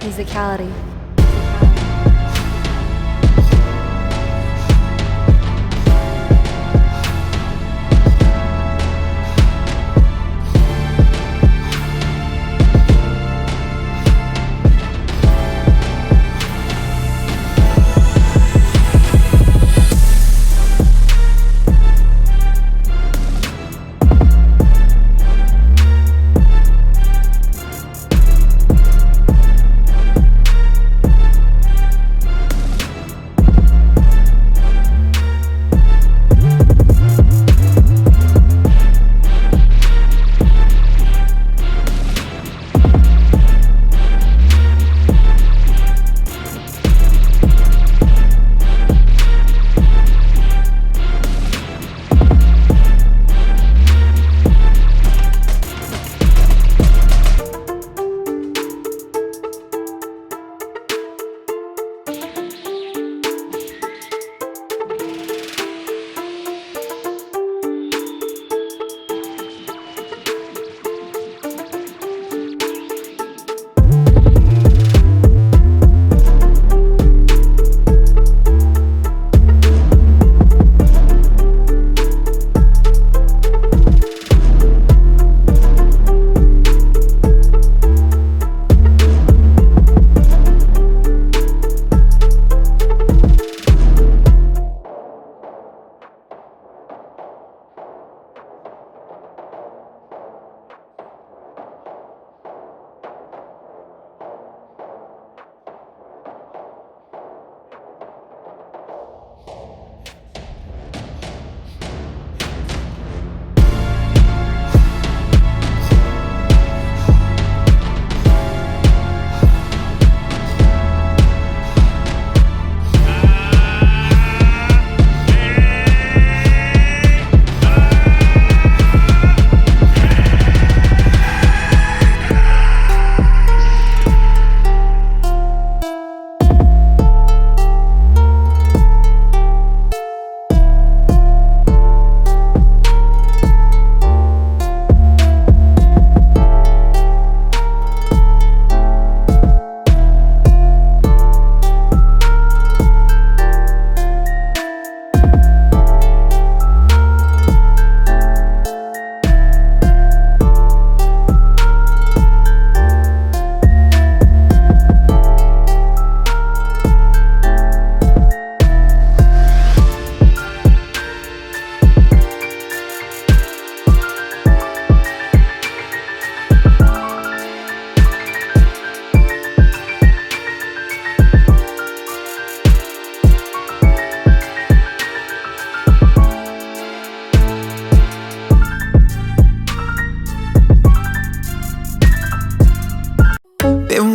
musicality.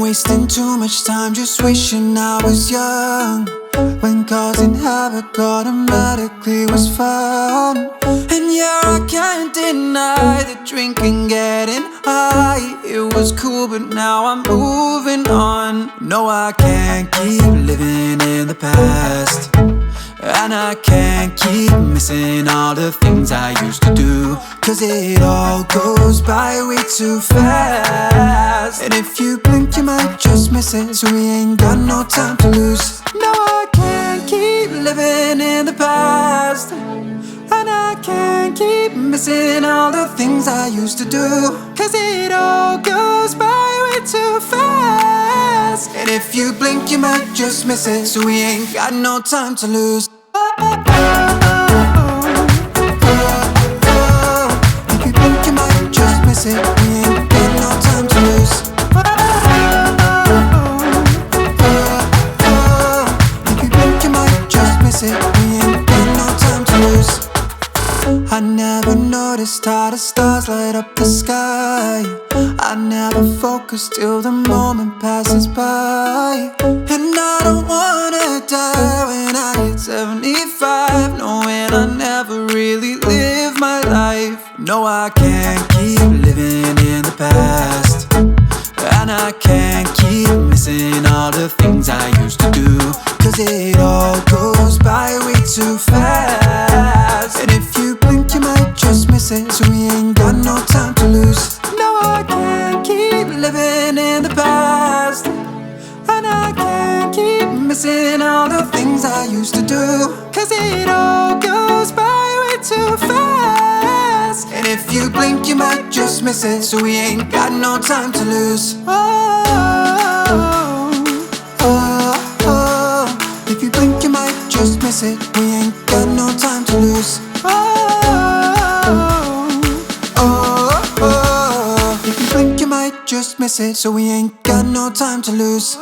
Wasting too much time just wishing I was young, when causing havoc automatically was fun. And yeah, I can't deny that drinking, getting high, it was cool, but now I'm moving on. No, I can't keep living in the past, and I can't keep missing all the things I used to do, cause it all goes by way too fast. And if you blink you might just miss it, so we ain't got no time to lose. No, I can't keep living in the past, and I can't keep missing all the things I used to do, cause it all goes by way too fast. And if you blink you might just miss it, so we ain't got no time to lose. If you blink you might just miss it, we ain't got no time to lose. If you blink you might just miss it, we ain't got no time to lose. I never noticed how the stars light up the sky. I never focus till the moment passes by. And I don't wanna die when I hit 75, knowing I never really lived my life. No, I can't keep living in the past, and I can't keep missing all the things I used to do, cause it all goes by way too fast. And if you blink you might just miss it, so we ain't got no time to lose. No, I can't keep living in the past, missing all the things I used to do. Cause it all goes by way too fast. And if you blink you might just miss it. So we ain't got no time to lose. Oh, oh, oh. If you blink you might just miss it. We ain't got no time to lose. Oh, oh, oh. If you blink you might just miss it. So we ain't got no time to lose.